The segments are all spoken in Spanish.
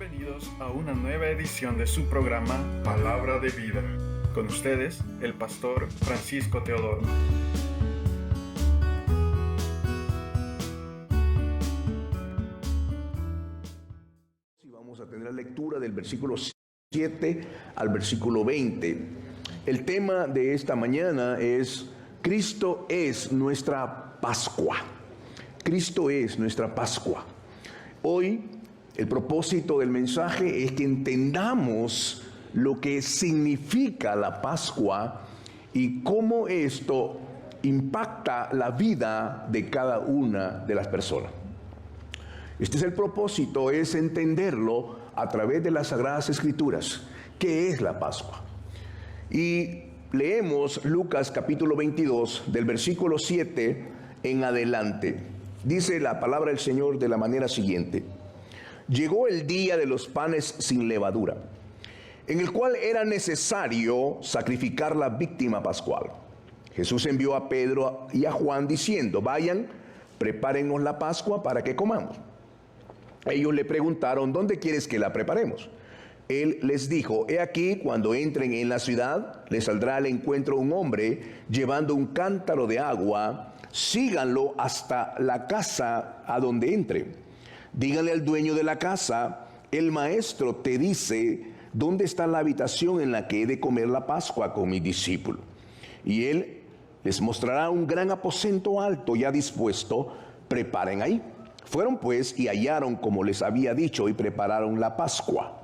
Bienvenidos a una nueva edición de su programa Palabra de Vida. Con ustedes, el pastor Francisco Teodoro. Vamos a tener la lectura del versículo 7 al versículo 20. El tema de esta mañana es Cristo es nuestra Pascua. Cristo es nuestra Pascua. Hoy el propósito del mensaje es que entendamos lo que significa la Pascua y cómo esto impacta la vida de cada una de las personas. Este es el propósito, es entenderlo a través de las Sagradas Escrituras. ¿Qué es la Pascua? Y leemos Lucas capítulo 22 del versículo 7 en adelante. Dice la palabra del Señor de la manera siguiente: Llegó el día de los panes sin levadura, en el cual era necesario sacrificar la víctima pascual. Jesús envió a Pedro y a Juan diciendo: vayan, prepárennos la Pascua para que comamos. Ellos le preguntaron: ¿dónde quieres que la preparemos? Él les dijo: he aquí, cuando entren en la ciudad, les saldrá al encuentro un hombre llevando un cántaro de agua. Síganlo hasta la casa a donde entre. Díganle al dueño de la casa: el maestro te dice dónde está la habitación en la que he de comer la Pascua con mis discípulos. Y él les mostrará un gran aposento alto ya dispuesto. Preparen ahí. Fueron pues y hallaron como les había dicho y prepararon la Pascua.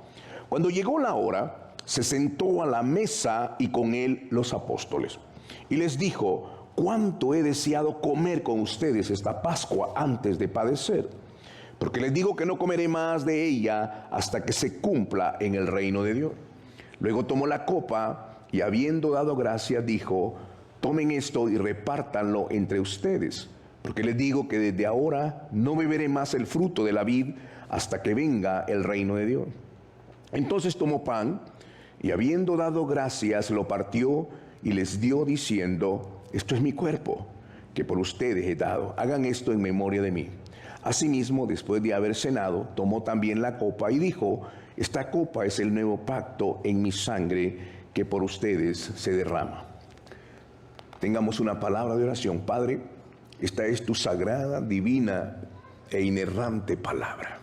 Cuando llegó la hora, se sentó a la mesa y con él los apóstoles. Y les dijo: cuánto he deseado comer con ustedes esta Pascua antes de padecer. Porque les digo que no comeré más de ella hasta que se cumpla en el reino de Dios. Luego tomó la copa y habiendo dado gracias dijo: tomen esto y repártanlo entre ustedes. Porque les digo que desde ahora no beberé más el fruto de la vid hasta que venga el reino de Dios. Entonces tomó pan y habiendo dado gracias lo partió y les dio diciendo: esto es mi cuerpo, que por ustedes he dado. Hagan esto en memoria de mí. Asimismo, después de haber cenado, tomó también la copa y dijo: esta copa es el nuevo pacto en mi sangre que por ustedes se derrama. Tengamos una palabra de oración. Padre, esta es tu sagrada, divina e inerrante palabra.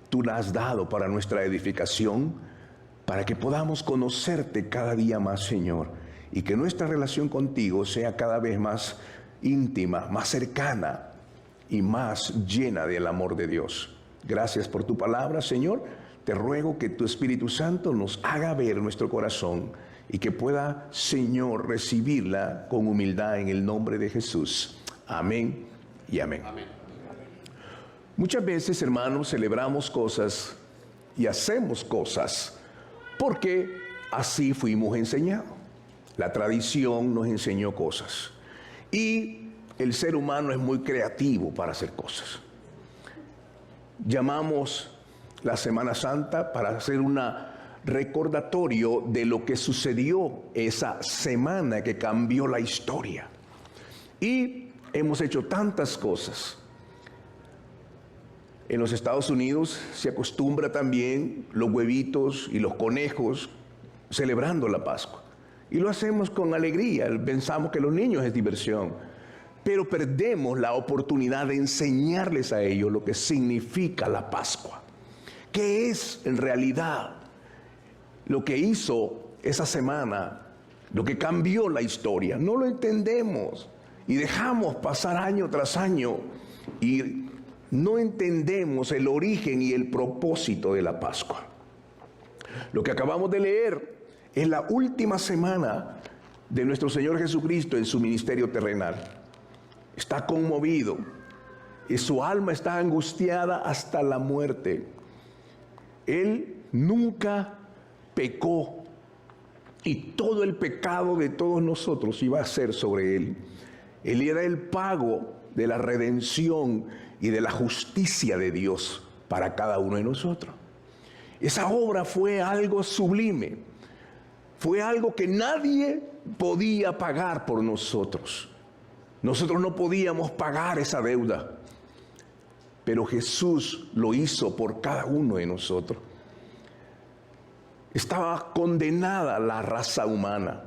Tú la has dado para nuestra edificación, para que podamos conocerte cada día más, Señor, y que nuestra relación contigo sea cada vez más íntima, más cercana y más llena del amor de Dios. Gracias por tu palabra, Señor. Te ruego que tu Espíritu Santo nos haga ver nuestro corazón y que pueda, Señor, recibirla con humildad en el nombre de Jesús. Amén y amén. Amén. Muchas veces, hermanos, celebramos cosas y hacemos cosas porque así fuimos enseñados. La tradición nos enseñó cosas. Y el ser humano es muy creativo para hacer cosas. Llamamos la Semana Santa para hacer un recordatorio de lo que sucedió esa semana que cambió la historia. Y hemos hecho tantas cosas. En los Estados Unidos se acostumbra también los huevitos y los conejos celebrando la Pascua. Y lo hacemos con alegría. Pensamos que los niños es diversión. Pero perdemos la oportunidad de enseñarles a ellos lo que significa la Pascua. ¿Qué es en realidad lo que hizo esa semana? Lo que cambió la historia. No lo entendemos. Y dejamos pasar año tras año y no entendemos el origen y el propósito de la Pascua. Lo que acabamos de leer es la última semana de nuestro Señor Jesucristo en su ministerio terrenal. Está conmovido y su alma está angustiada hasta la muerte. Él nunca pecó y todo el pecado de todos nosotros iba a ser sobre él. Él era el pago de la redención y de la justicia de Dios para cada uno de nosotros. Esa obra fue algo sublime. Fue algo que nadie podía pagar por nosotros. Nosotros no podíamos pagar esa deuda. pero Jesús lo hizo por cada uno de nosotros. Estaba condenada la raza humana.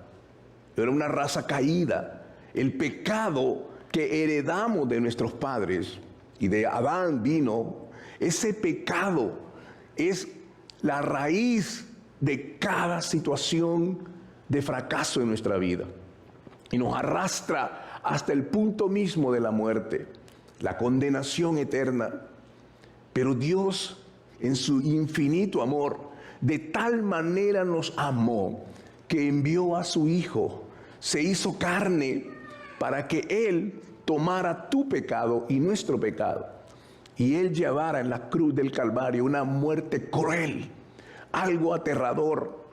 Era una raza caída. El pecado que heredamos de nuestros padres y de Adán vino, ese pecado es la raíz de cada situación de fracaso en nuestra vida. Y nos arrastra hasta el punto mismo de la muerte, la condenación eterna. Pero Dios, en su infinito amor, de tal manera nos amó que envió a su Hijo, se hizo carne para que Él tomara tu pecado y nuestro pecado. Y Él llevara en la cruz del Calvario una muerte cruel, algo aterrador.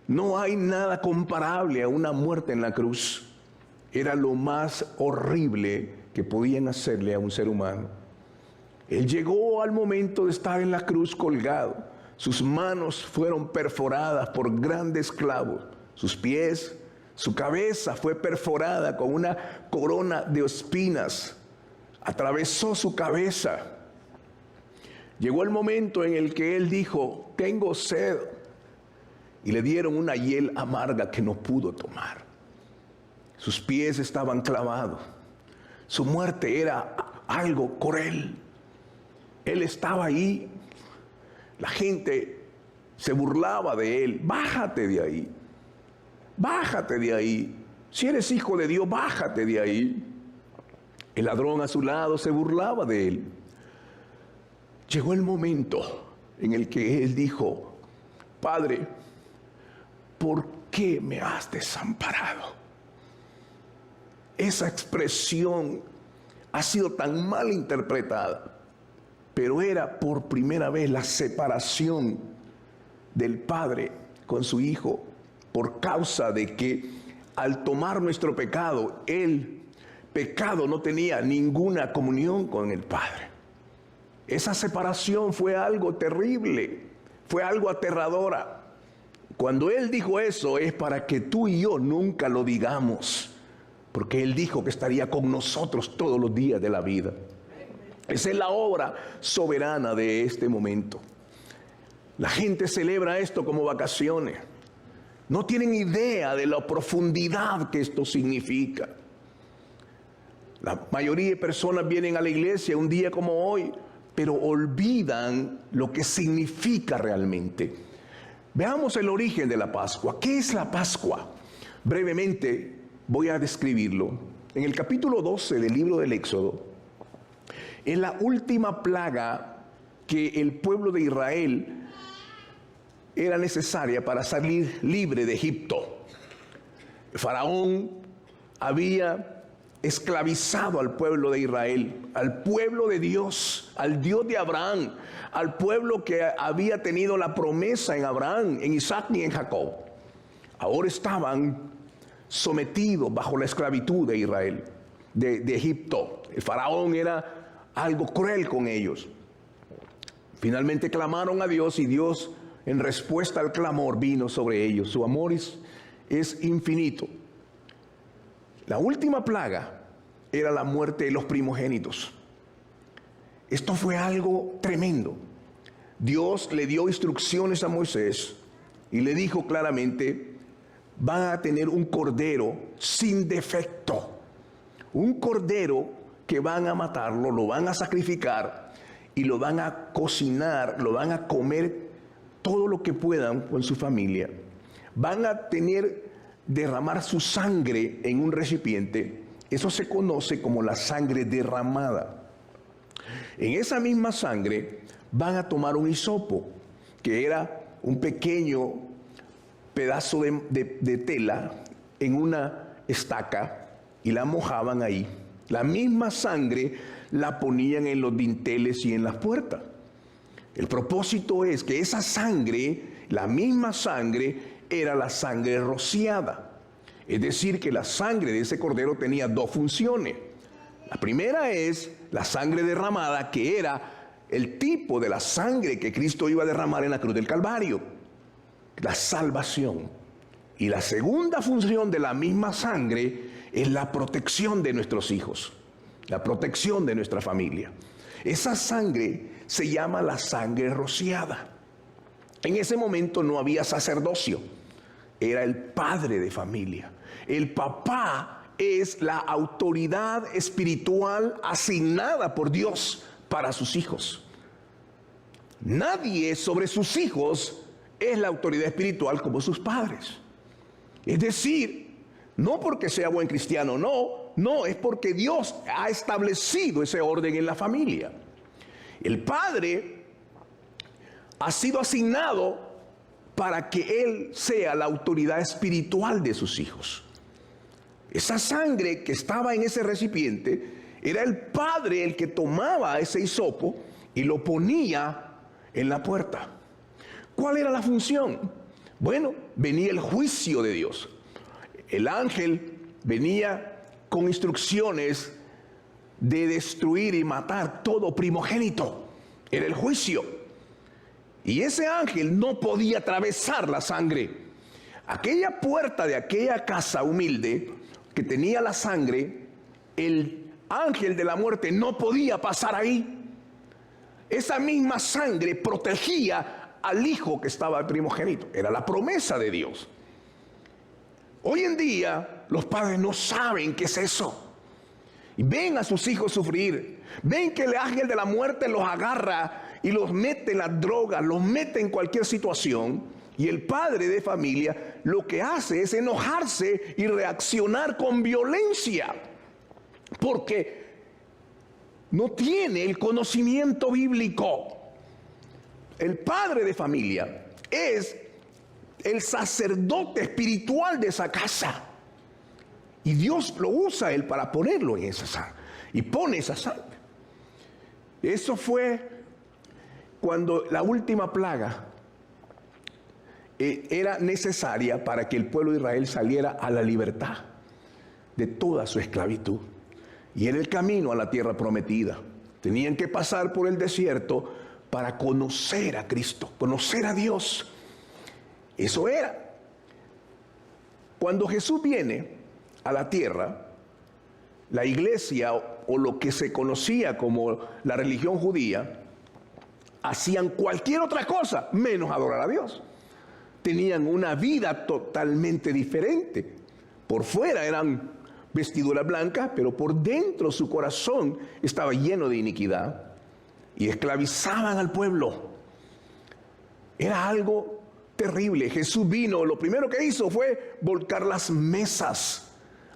No hay nada comparable a una muerte en la cruz. Era lo más horrible que podían hacerle a un ser humano. Él llegó al momento de estar en la cruz colgado. Sus manos fueron perforadas por grandes clavos. Sus pies, su cabeza fue perforada con una corona de espinas. Atravesó su cabeza. Llegó el momento en el que él dijo, tengo sed. Y le dieron una hiel amarga que no pudo tomar. Sus pies estaban clavados. Su muerte era algo cruel. Él estaba ahí. La gente se burlaba de él. Bájate de ahí. Bájate de ahí. Si eres hijo de Dios, bájate de ahí. El ladrón a su lado se burlaba de él. Llegó el momento en el que él dijo, Padre, ¿por qué me has desamparado? Esa expresión ha sido tan mal interpretada. Pero era por primera vez la separación del Padre con su Hijo, por causa de que al tomar nuestro pecado, el pecado no tenía ninguna comunión con el Padre. Esa separación fue algo terrible, fue algo aterradora. Cuando Él dijo eso es para que tú y yo nunca lo digamos, porque Él dijo que estaría con nosotros todos los días de la vida. Esa es la obra soberana de este momento. La gente celebra esto como vacaciones. No tienen idea de la profundidad que esto significa. La mayoría de personas vienen a la iglesia un día como hoy, pero olvidan lo que significa realmente. Veamos el origen de la Pascua. ¿Qué es la Pascua? Brevemente voy a describirlo. En el capítulo 12 del libro del Éxodo, es la última plaga que el pueblo de Israel era necesaria para salir libre de Egipto. El faraón había esclavizado al pueblo de Israel, al pueblo de Dios, al Dios de Abraham, al pueblo que había tenido la promesa en Abraham, en Isaac y en Jacob. Ahora estaban sometidos bajo la esclavitud de Israel, de Egipto. El faraón era algo cruel con ellos. Finalmente clamaron a Dios y Dios, en respuesta al clamor, vino sobre ellos. Su amor es infinito. La última plaga era la muerte de los primogénitos. Esto fue algo tremendo. Dios le dio instrucciones a Moisés y le dijo claramente, van a tener un cordero sin defecto. Un cordero que van a matarlo, lo van a sacrificar y lo van a cocinar, lo van a comer todo lo que puedan con su familia. Van a derramar su sangre en un recipiente. Eso se conoce como la sangre derramada. En esa misma sangre van a tomar un hisopo, que era un pequeño pedazo de tela en una estaca, y la mojaban ahí. La misma sangre la ponían en los dinteles y en las puertas. El propósito es que esa sangre, la misma sangre, era la sangre rociada. Es decir, que la sangre de ese cordero tenía dos funciones. La primera es la sangre derramada, que era el tipo de la sangre que Cristo iba a derramar en la cruz del Calvario. La salvación. Y la segunda función de la misma sangre es la protección de nuestros hijos, la protección de nuestra familia. Esa sangre se llama la sangre rociada. En ese momento no había sacerdocio, era el padre de familia. El papá es la autoridad espiritual asignada por Dios para sus hijos. Nadie sobre sus hijos es la autoridad espiritual como sus padres. Es decir, no porque sea buen cristiano, no, es porque Dios ha establecido ese orden en la familia. El padre ha sido asignado para que él sea la autoridad espiritual de sus hijos. Esa sangre que estaba en ese recipiente, era el padre el que tomaba ese hisopo y lo ponía en la puerta. ¿Cuál era la función? Bueno, venía el juicio de Dios. El ángel venía con instrucciones de destruir y matar todo primogénito. Era el juicio. Y ese ángel no podía atravesar la sangre. Aquella puerta de aquella casa humilde que tenía la sangre, el ángel de la muerte no podía pasar ahí. Esa misma sangre protegía al hijo que estaba primogénito. Era la promesa de Dios. Hoy en día los padres no saben qué es eso. Y ven a sus hijos sufrir. Ven que el ángel de la muerte los agarra y los mete en las drogas, los mete en cualquier situación. Y el padre de familia lo que hace es enojarse y reaccionar con violencia. Porque no tiene el conocimiento bíblico. El padre de familia es el sacerdote espiritual de esa casa. Y Dios lo usa a él para ponerlo en esa sangre. Y pone esa sangre. Eso fue cuando la última plaga era necesaria para que el pueblo de Israel saliera a la libertad de toda su esclavitud. Y era el camino a la tierra prometida. Tenían que pasar por el desierto para conocer a Cristo, conocer a Dios. Eso era. Cuando Jesús viene a la tierra, la iglesia o lo que se conocía como la religión judía, hacían cualquier otra cosa menos adorar a Dios. Tenían una vida totalmente diferente. Por fuera eran vestiduras blancas, pero por dentro su corazón estaba lleno de iniquidad y esclavizaban al pueblo. Era algo terrible. Jesús vino, lo primero que hizo fue volcar las mesas.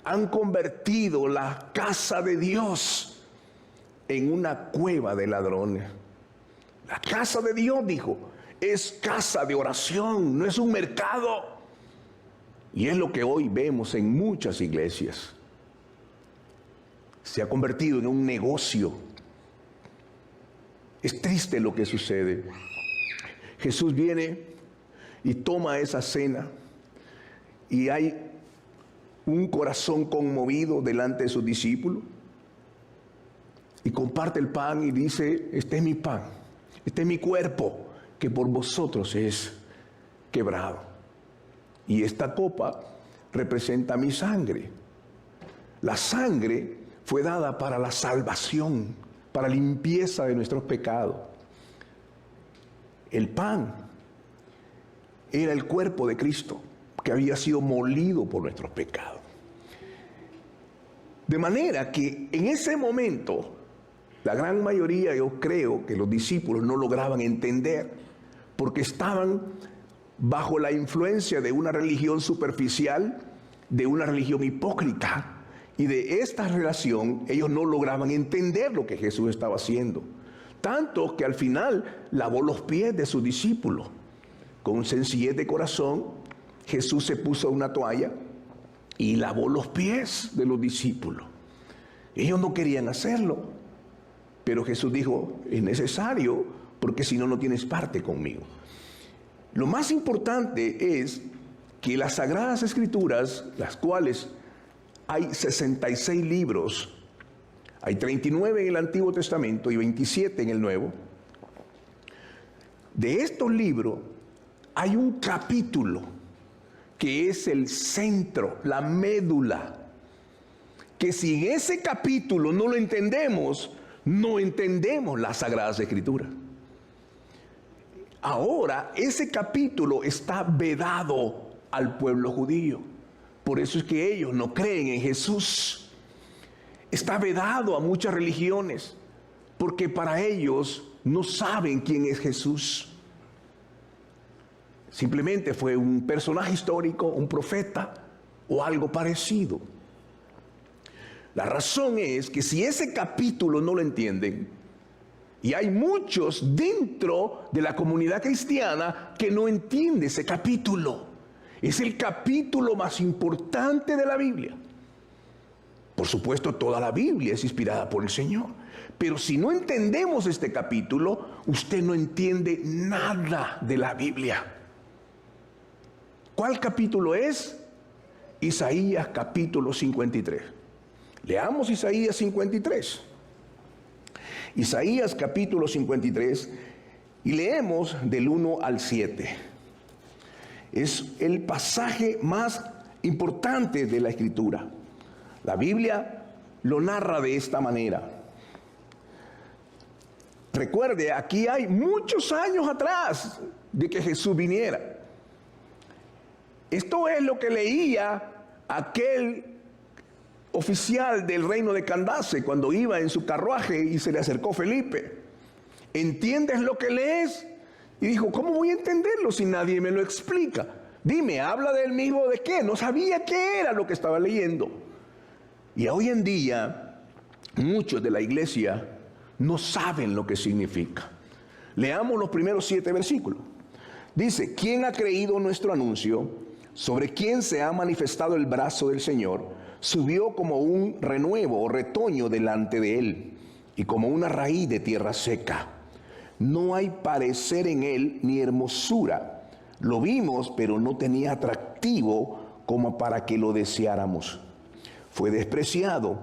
Han convertido la casa de Dios en una cueva de ladrones. La casa de Dios, dijo, es casa de oración, no es un mercado. Y es lo que hoy vemos en muchas iglesias. Se ha convertido en un negocio. Es triste lo que sucede. Jesús viene y toma esa cena y hay un corazón conmovido delante de sus discípulos y comparte el pan y dice: este es mi pan, este es mi cuerpo que por vosotros es quebrado, y esta copa representa mi sangre. La sangre fue dada para la salvación, para limpieza de nuestros pecados. El pan era el cuerpo de Cristo que había sido molido por nuestros pecados. De manera que en ese momento, la gran mayoría, yo creo que los discípulos no lograban entender, porque estaban bajo la influencia de una religión superficial, de una religión hipócrita, y de esta relación ellos no lograban entender lo que Jesús estaba haciendo. Tanto que al final lavó los pies de sus discípulos. Con sencillez de corazón, Jesús se puso una toalla y lavó los pies de los discípulos. Ellos no querían hacerlo, pero Jesús dijo: es necesario, porque si no, no tienes parte conmigo. Lo más importante es que las Sagradas Escrituras, las cuales hay 66 libros, hay 39 en el Antiguo Testamento y 27 en el Nuevo. De estos libros hay un capítulo que es el centro, la médula, que si en ese capítulo no lo entendemos, no entendemos las Sagradas Escrituras. Ahora, ese capítulo está vedado al pueblo judío. Por eso es que ellos no creen en Jesús. Está vedado a muchas religiones, porque para ellos no saben quién es Jesús. Simplemente fue un personaje histórico, un profeta o algo parecido. La razón es que si ese capítulo no lo entienden, y hay muchos dentro de la comunidad cristiana que no entienden ese capítulo. Es el capítulo más importante de la Biblia. Por supuesto, toda la Biblia es inspirada por el Señor. Pero si no entendemos este capítulo, usted no entiende nada de la Biblia. ¿Cuál capítulo es? Isaías capítulo 53. Leamos Isaías 53. Isaías capítulo 53 y leemos del 1 al 7. Es el pasaje más importante de la Escritura. La Biblia lo narra de esta manera. Recuerde, aquí hay muchos años atrás de que Jesús viniera. Esto es lo que leía aquel oficial del reino de Candace cuando iba en su carruaje y se le acercó Felipe. ¿Entiendes lo que lees? Y dijo, ¿cómo voy a entenderlo si nadie me lo explica? Dime, habla del mismo de qué. No sabía qué era lo que estaba leyendo. Y hoy en día, muchos de la iglesia no saben lo que significa. Leamos los primeros 7 versículos. Dice, ¿quién ha creído nuestro anuncio? ¿Sobre quién se ha manifestado el brazo del Señor? Subió como un renuevo o retoño delante de él, y como una raíz de tierra seca. No hay parecer en él ni hermosura. Lo vimos, pero no tenía atractivo como para que lo deseáramos. Fue despreciado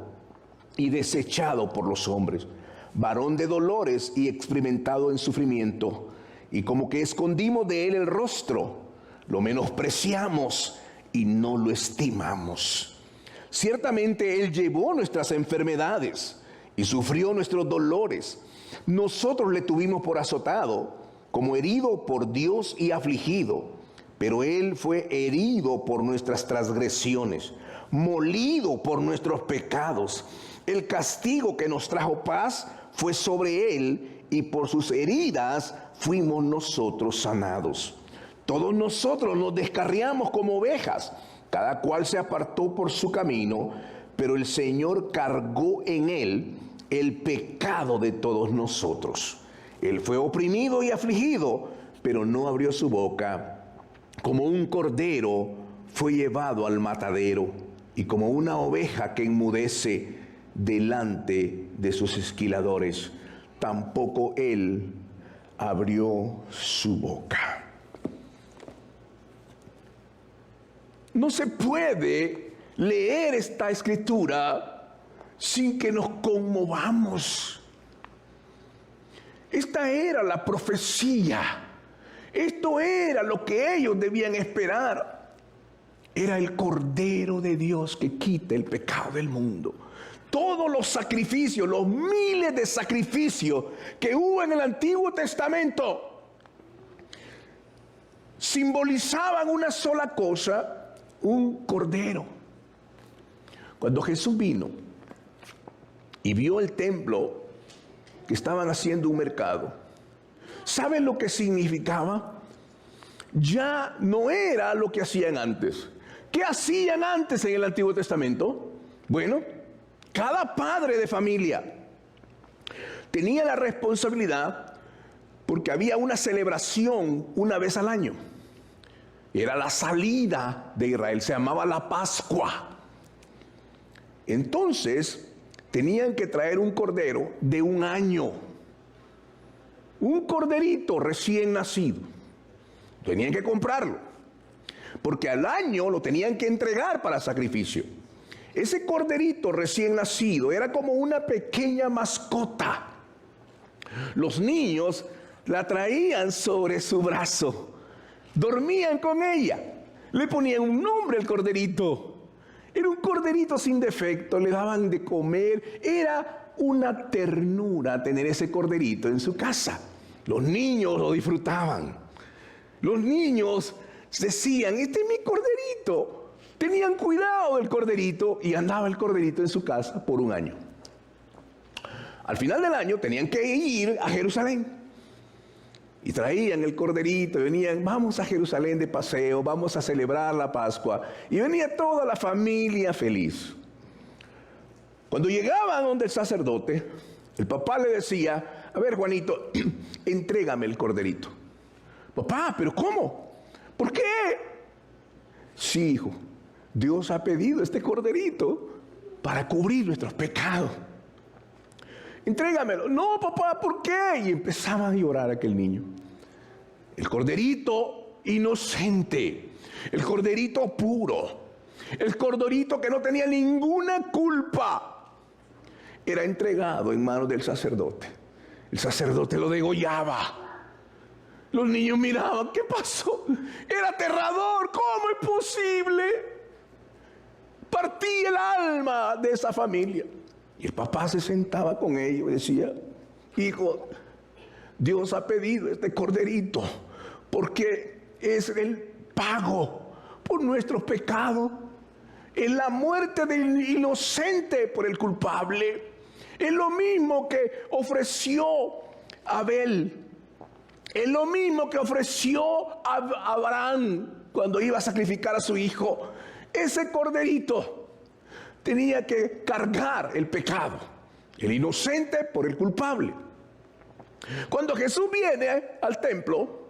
y desechado por los hombres, varón de dolores y experimentado en sufrimiento, y como que escondimos de él el rostro, lo menospreciamos y no lo estimamos. Ciertamente él llevó nuestras enfermedades y sufrió nuestros dolores. Nosotros le tuvimos por azotado, como herido por Dios y afligido. Pero él fue herido por nuestras transgresiones, molido por nuestros pecados. El castigo que nos trajo paz fue sobre él, y por sus heridas fuimos nosotros sanados. Todos nosotros nos descarriamos como ovejas, cada cual se apartó por su camino, pero el Señor cargó en él el pecado de todos nosotros. Él fue oprimido y afligido, pero no abrió su boca. Como un cordero fue llevado al matadero, y como una oveja que enmudece delante de sus esquiladores, tampoco él abrió su boca. No se puede leer esta escritura sin que nos conmovamos. Esta era la profecía. Esto era lo que ellos debían esperar. Era el Cordero de Dios que quita el pecado del mundo. Todos los sacrificios, los miles de sacrificios que hubo en el Antiguo Testamento, simbolizaban una sola cosa: un cordero. Cuando Jesús vino y vio el templo que estaban haciendo un mercado, ¿saben lo que significaba? Ya no era lo que hacían antes. ¿Qué hacían antes en el Antiguo Testamento? Bueno, cada padre de familia tenía la responsabilidad, porque había una celebración una vez al año. Era la salida de Israel, se llamaba la Pascua. Entonces, tenían que traer un cordero de un año. Un corderito recién nacido. Tenían que comprarlo, porque al año lo tenían que entregar para sacrificio. Ese corderito recién nacido era como una pequeña mascota. Los niños la traían sobre su brazo. Dormían con ella, le ponían un nombre al corderito. Era un corderito sin defecto, le daban de comer. Era una ternura tener ese corderito en su casa. Los niños lo disfrutaban. Los niños decían, este es mi corderito. Tenían cuidado del corderito y andaba el corderito en su casa por un año. Al final del año tenían que ir a Jerusalén. Y traían el corderito y venían, vamos a Jerusalén de paseo, vamos a celebrar la Pascua. Y venía toda la familia feliz. Cuando llegaban donde el sacerdote, el papá le decía, a ver, Juanito, entrégame el corderito. Papá, ¿pero cómo? ¿Por qué? Sí, hijo, Dios ha pedido este corderito para cubrir nuestros pecados. Entrégamelo. No, papá, ¿por qué? Y empezaba a llorar aquel niño. El corderito inocente, el corderito puro, el corderito que no tenía ninguna culpa, era entregado en manos del sacerdote. El sacerdote lo degollaba. Los niños miraban, ¿qué pasó? Era aterrador, ¿cómo es posible? Partí el alma de esa familia. Y el papá se sentaba con ellos y decía, hijo, Dios ha pedido este corderito porque es el pago por nuestros pecados. Es la muerte del inocente por el culpable. Es lo mismo que ofreció Abel. Es lo mismo que ofreció a Abraham cuando iba a sacrificar a su hijo. Ese corderito tenía que cargar el pecado, el inocente por el culpable. Cuando Jesús viene al templo,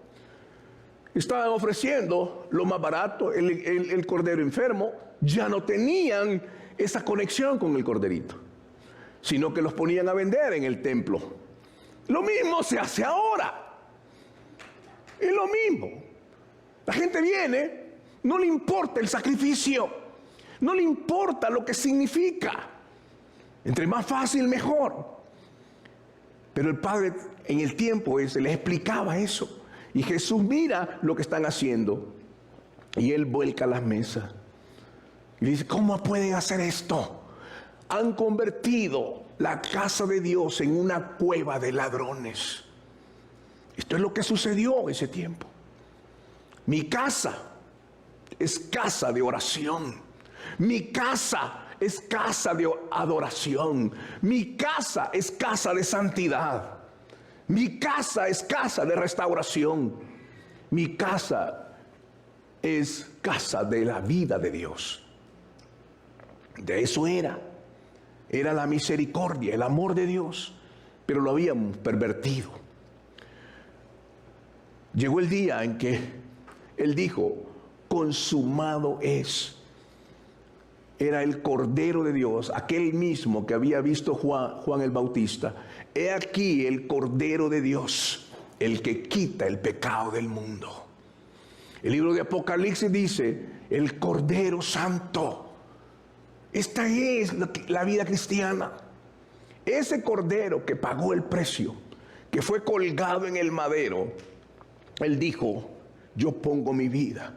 estaban ofreciendo lo más barato, el cordero enfermo. Ya no tenían esa conexión con el corderito, sino que los ponían a vender en el templo. Lo mismo se hace ahora. Es lo mismo. La gente viene, no le importa el sacrificio, no le importa lo que significa. Entre más fácil, mejor. Pero el Padre en el tiempo ese les explicaba eso. Y Jesús mira lo que están haciendo. Y Él vuelca las mesas. Y dice, ¿cómo pueden hacer esto? Han convertido la casa de Dios en una cueva de ladrones. Esto es lo que sucedió en ese tiempo. Mi casa es casa de oración. Mi casa es casa de adoración. Mi casa es casa de santidad. Mi casa es casa de restauración. Mi casa es casa de la vida de Dios. De eso era. Era la misericordia, el amor de Dios. Pero lo habíamos pervertido. Llegó el día en que Él dijo, consumado es. Era el Cordero de Dios, aquel mismo que había visto Juan el Bautista. He aquí el Cordero de Dios, el que quita el pecado del mundo. El libro de Apocalipsis dice, el Cordero Santo. Esta es la vida cristiana. Ese Cordero que pagó el precio, que fue colgado en el madero, Él dijo, yo pongo mi vida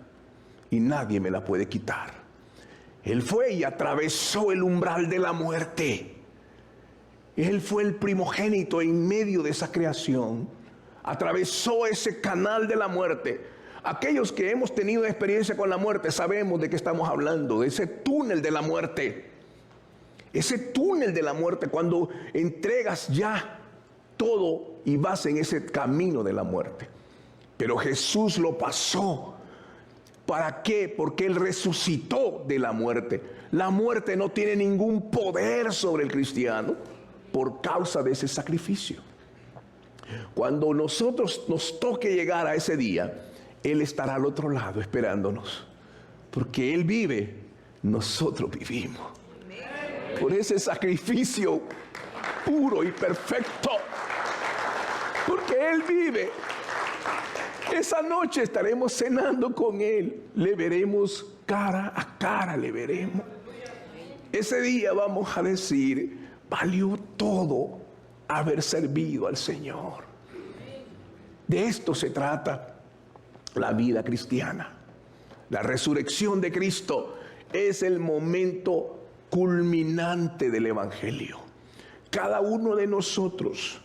y nadie me la puede quitar. Él fue y atravesó el umbral de la muerte. Él fue el primogénito en medio de esa creación. Atravesó ese canal de la muerte. Aquellos que hemos tenido experiencia con la muerte sabemos de qué estamos hablando, de ese túnel de la muerte. Ese túnel de la muerte cuando entregas ya todo y vas en ese camino de la muerte. Pero Jesús lo pasó. ¿Para qué? Porque Él resucitó de la muerte. La muerte no tiene ningún poder sobre el cristiano por causa de ese sacrificio. Cuando nosotros nos toque llegar a ese día, Él estará al otro lado esperándonos. Porque Él vive, nosotros vivimos. Por ese sacrificio puro y perfecto. Porque Él vive. Esa noche estaremos cenando con Él. Le veremos cara a cara, le veremos. Ese día vamos a decir, valió todo haber servido al Señor. De esto se trata la vida cristiana. La resurrección de Cristo es el momento culminante del Evangelio. cada uno de nosotros,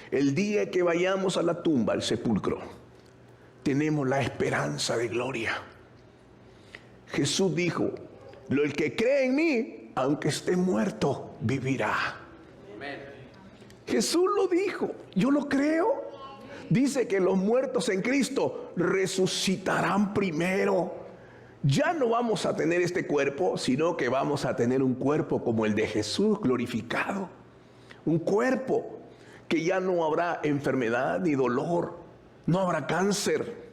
el día que vayamos a la tumba, al sepulcro, tenemos la esperanza de gloria. Jesús dijo, el que cree en mí, aunque esté muerto, vivirá. Amén. Jesús lo dijo, yo lo creo. Dice que los muertos en Cristo resucitarán primero. Ya no vamos a tener este cuerpo, sino que vamos a tener un cuerpo como el de Jesús glorificado. Un cuerpo que ya no habrá enfermedad ni dolor, no habrá cáncer,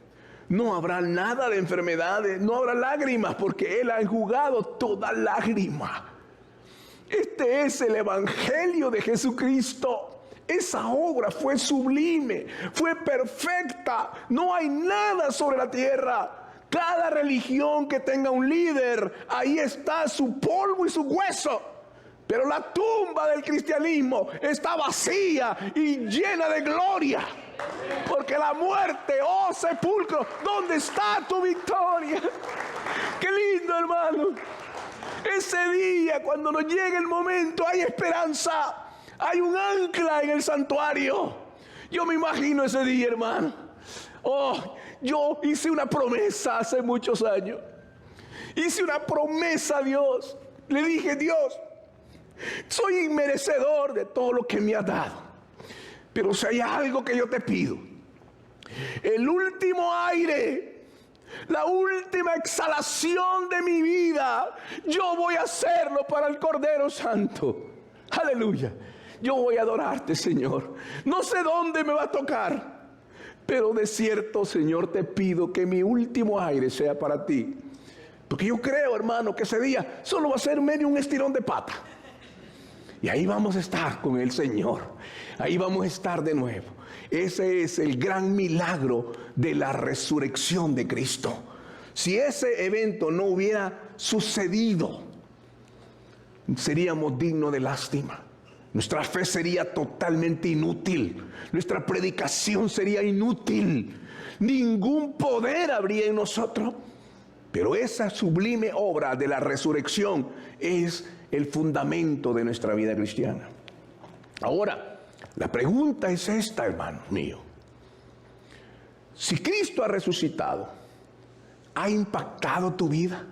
no habrá nada de enfermedades, no habrá lágrimas, porque Él ha enjugado toda lágrima. Este es el Evangelio de Jesucristo. Esa obra fue sublime, fue perfecta. No hay nada sobre la tierra. Cada religión que tenga un líder, ahí está su polvo y su hueso. Pero la tumba del cristianismo está vacía y llena de gloria. Porque la muerte, oh sepulcro, ¿dónde está tu victoria? Qué lindo, hermano. Ese día, cuando nos llegue el momento, hay esperanza. Hay un ancla en el santuario. Yo me imagino ese día, hermano. Oh, yo hice una promesa hace muchos años. Hice una promesa a Dios. Le dije, Dios, soy inmerecedor de todo lo que me has dado. Pero si hay algo que yo te pido, el último aire, la última exhalación de mi vida, yo voy a hacerlo para el Cordero Santo. Aleluya. Yo voy a adorarte, Señor. No sé dónde me va a tocar, pero de cierto, Señor, te pido que mi último aire sea para ti. Porque yo creo, hermano, que ese día solo va a ser medio un estirón de pata. Y ahí vamos a estar con el Señor. Ahí vamos a estar de nuevo. Ese es el gran milagro de la resurrección de Cristo. Si ese evento no hubiera sucedido, seríamos dignos de lástima. Nuestra fe sería totalmente inútil. Nuestra predicación sería inútil. Ningún poder habría en nosotros. Pero esa sublime obra de la resurrección es el fundamento de nuestra vida cristiana. Ahora, la pregunta es esta, hermano mío. Si Cristo ha resucitado, ¿ha impactado tu vida?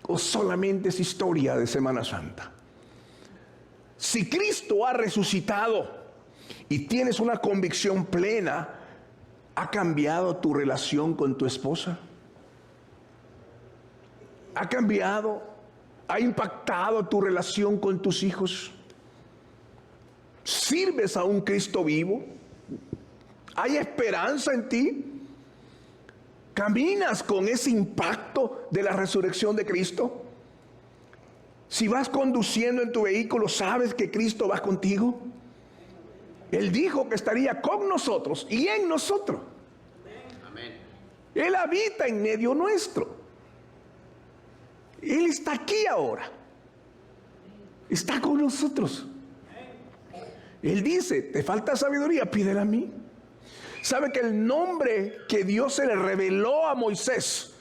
¿O solamente es historia de Semana Santa? Si Cristo ha resucitado y tienes una convicción plena, ¿ha cambiado tu relación con tu esposa? ¿Ha cambiado? ¿Ha impactado tu relación con tus hijos? ¿Sirves a un Cristo vivo? ¿Hay esperanza en ti? ¿Caminas con ese impacto de la resurrección de Cristo? Si vas conduciendo en tu vehículo, ¿sabes que Cristo va contigo? Él dijo que estaría con nosotros y en nosotros. Amén. Él habita en medio nuestro. Él está aquí ahora. Está con nosotros. Él dice, ¿te falta sabiduría? Pídela a mí. ¿Sabe que el nombre que Dios se le reveló a Moisés?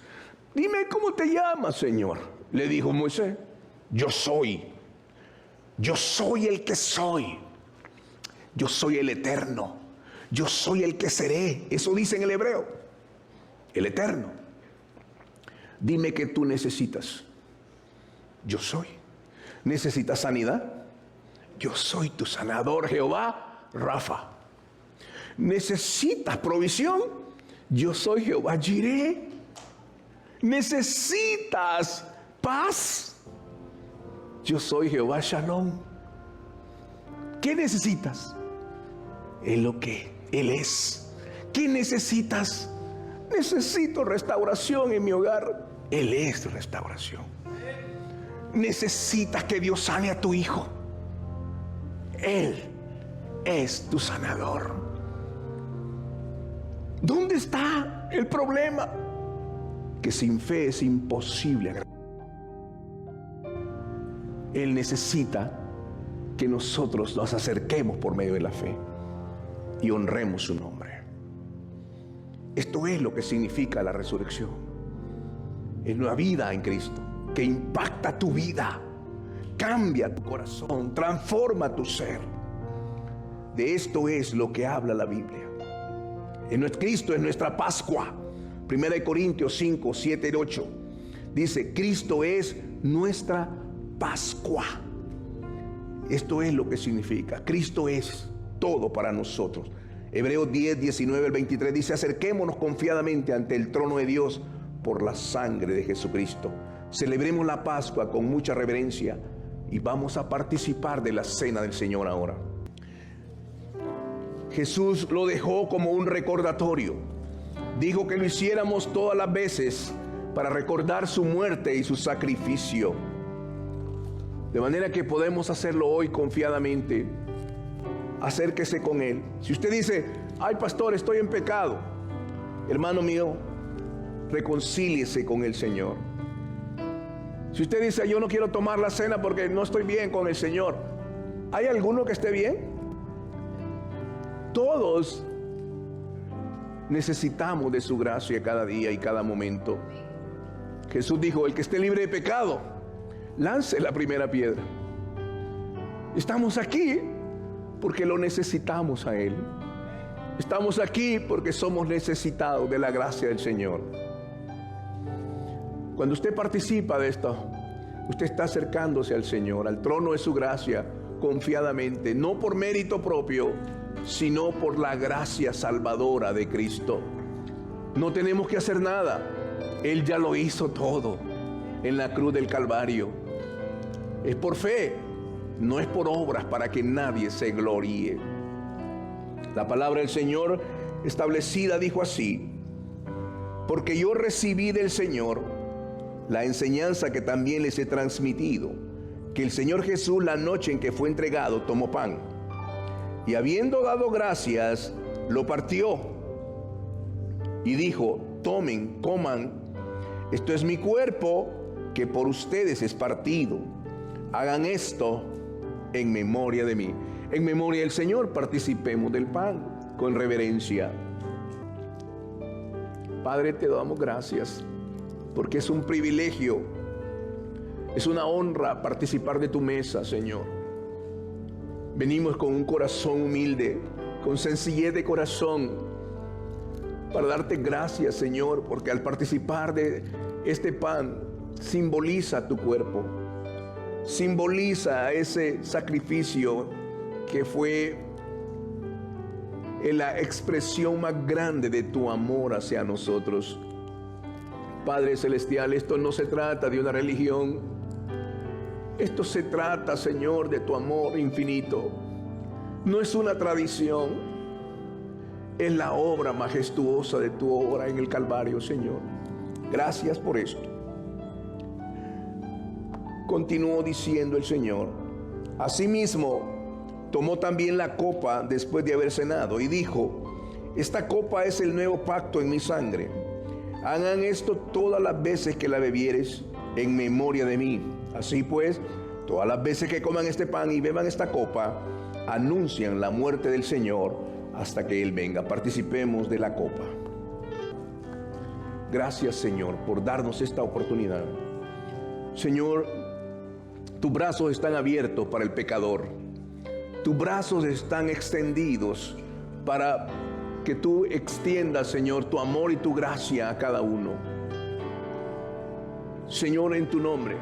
Dime cómo te llamas, Señor. Le dijo Moisés. Yo soy el que soy. Yo soy el eterno. Yo soy el que seré. Eso dice en el hebreo. El eterno. Dime qué tú necesitas. Yo soy. ¿Necesitas sanidad? Yo soy tu sanador, Jehová Rafa. ¿Necesitas provisión? Yo soy Jehová Jireh. ¿Necesitas paz? Yo soy Jehová Shalom. ¿Qué necesitas? Es lo que Él es. ¿Qué necesitas? Necesito restauración en mi hogar. Él es restauración. Necesitas que Dios sane a tu hijo. Él es tu sanador. ¿Dónde está el problema? Que sin fe es imposible agradar. Él necesita que nosotros nos acerquemos por medio de la fe y honremos su nombre. Esto es lo que significa la resurrección. Es una vida en Cristo que impacta tu vida, cambia tu corazón, transforma tu ser. De esto es lo que habla la Biblia. Cristo es nuestra Pascua. 1 Corintios 5, 7 y 8 dice: Cristo es nuestra Pascua. Esto es lo que significa. Cristo es todo para nosotros. Hebreos 10, 19 al 23 dice: acerquémonos confiadamente ante el trono de Dios por la sangre de Jesucristo. Celebremos la Pascua con mucha reverencia y vamos a participar de la cena del Señor ahora. Jesús lo dejó como un recordatorio. Dijo que lo hiciéramos todas las veces para recordar su muerte y su sacrificio. De manera que podemos hacerlo hoy confiadamente. Acérquese con Él. Si usted dice: ay, pastor, estoy en pecado, hermano mío, reconcíliese con el Señor. Si usted dice: yo no quiero tomar la cena porque no estoy bien con el Señor, ¿hay alguno que esté bien? Todos necesitamos de su gracia cada día y cada momento. Jesús dijo: el que esté libre de pecado, lance la primera piedra. Estamos aquí porque lo necesitamos a Él. Estamos aquí porque somos necesitados de la gracia del Señor. Cuando usted participa de esto, usted está acercándose al Señor, al trono de su gracia, confiadamente, no por mérito propio, sino por la gracia salvadora de Cristo. No tenemos que hacer nada. Él ya lo hizo todo en la cruz del Calvario. Es por fe, no es por obras, para que nadie se gloríe. La palabra del Señor establecida dijo así: porque yo recibí del Señor la enseñanza que también les he transmitido, que el Señor Jesús, la noche en que fue entregado, tomó pan, y habiendo dado gracias, lo partió y dijo: tomen, coman, esto es mi cuerpo que por ustedes es partido. Hagan esto en memoria de mí. En memoria del Señor participemos del pan con reverencia. Padre, te damos gracias porque es un privilegio, es una honra participar de tu mesa, Señor. Venimos con un corazón humilde, con sencillez de corazón, para darte gracias, Señor, porque al participar de este pan simboliza tu cuerpo, simboliza ese sacrificio que fue la expresión más grande de tu amor hacia nosotros. Padre celestial, esto no se trata de una religión. Esto se trata, Señor, de tu amor infinito. No es una tradición. Es la obra majestuosa de tu obra en el Calvario, Señor. Gracias por esto. Continuó diciendo el Señor: asimismo, tomó también la copa después de haber cenado y dijo: esta copa es el nuevo pacto en mi sangre. Hagan esto todas las veces que la bebieres en memoria de mí. Así pues, todas las veces que coman este pan y beban esta copa, anuncian la muerte del Señor hasta que Él venga. Participemos de la copa. Gracias, Señor, por darnos esta oportunidad. Señor, tus brazos están abiertos para el pecador. Tus brazos están extendidos para que tú extiendas, Señor, tu amor y tu gracia a cada uno. Señor, en tu nombre,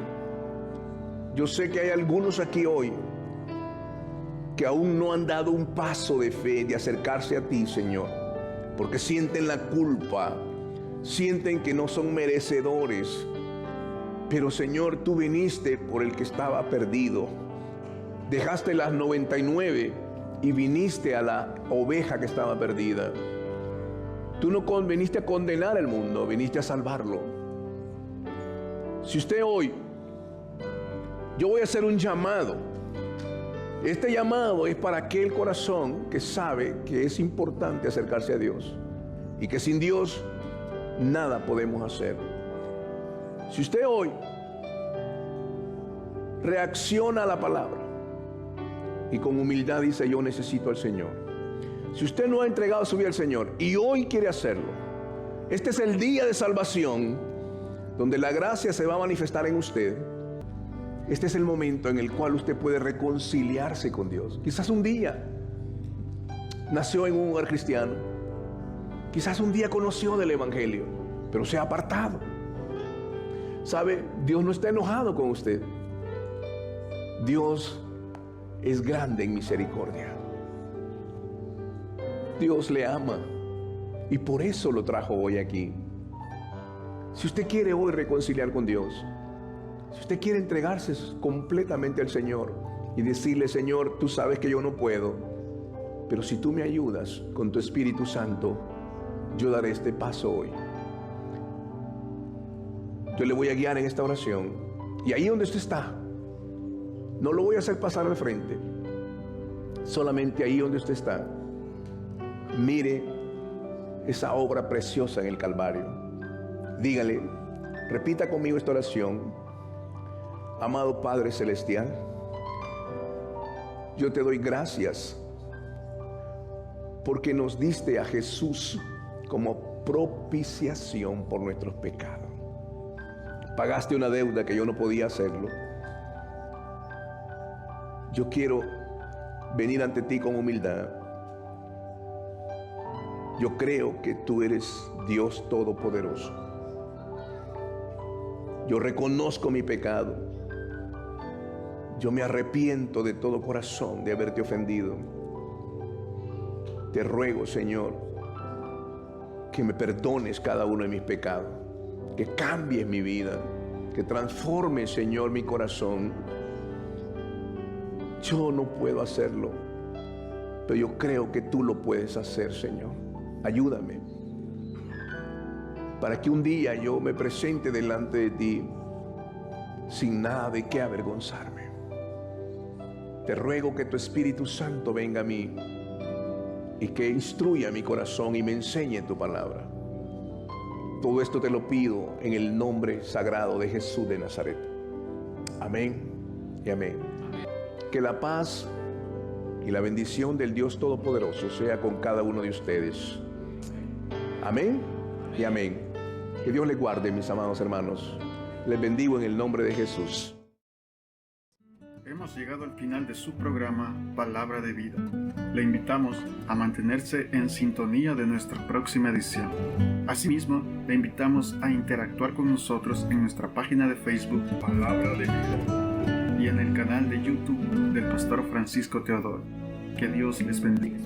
yo sé que hay algunos aquí hoy que aún no han dado un paso de fe, de acercarse a ti, Señor, porque sienten la culpa, sienten que no son merecedores. Pero, Señor, tú viniste por el que estaba perdido. Dejaste las 99 y viniste a la oveja que estaba perdida. Tú no viniste a condenar al mundo, viniste a salvarlo. Si usted hoy, yo voy a hacer un llamado. Este llamado es para aquel corazón que sabe que es importante acercarse a Dios y que sin Dios nada podemos hacer. Si usted hoy reacciona a la palabra y con humildad dice: yo necesito al Señor. Si usted no ha entregado su vida al Señor y hoy quiere hacerlo, este es el día de salvación donde la gracia se va a manifestar en usted. este es el momento en el cual usted puede reconciliarse con Dios. Quizás un día nació en un hogar cristiano, quizás un día conoció del Evangelio, pero se ha apartado. ¿Sabe? Dios no está enojado con usted. Dios es grande en misericordia. Dios le ama y por eso lo trajo hoy aquí. Si usted quiere hoy reconciliar con Dios, si usted quiere entregarse completamente al Señor y decirle: Señor, tú sabes que yo no puedo, pero si tú me ayudas con tu Espíritu Santo, yo daré este paso hoy. Yo le voy a guiar en esta oración, y ahí donde usted está, no lo voy a hacer pasar al frente, solamente ahí donde usted está, mire esa obra preciosa en el Calvario. Dígale, repita conmigo esta oración: amado Padre Celestial, yo te doy gracias porque nos diste a Jesús como propiciación por nuestros pecados. Pagaste una deuda que yo no podía hacerlo. Yo quiero venir ante ti con humildad. Yo creo que tú eres Dios Todopoderoso. Yo reconozco mi pecado. Yo me arrepiento de todo corazón de haberte ofendido. Te ruego, Señor, que me perdones cada uno de mis pecados, que cambies mi vida, que transformes, Señor, mi corazón. Yo no puedo hacerlo, pero yo creo que tú lo puedes hacer, Señor. Ayúdame para que un día yo me presente delante de ti sin nada de qué avergonzarme. Te ruego que tu Espíritu Santo venga a mí y que instruya mi corazón y me enseñe tu palabra. Todo esto te lo pido en el nombre sagrado de Jesús de Nazaret. Amén y amén. Que la paz y la bendición del Dios Todopoderoso sea con cada uno de ustedes. Amén y amén. Que Dios les guarde, mis amados hermanos. Les bendigo en el nombre de Jesús. Hemos llegado al final de su programa Palabra de Vida. Le invitamos a mantenerse en sintonía de nuestra próxima edición. Asimismo, le invitamos a interactuar con nosotros en nuestra página de Facebook Palabra de Vida y en el canal de YouTube del Pastor Francisco Teodoro. Que Dios les bendiga.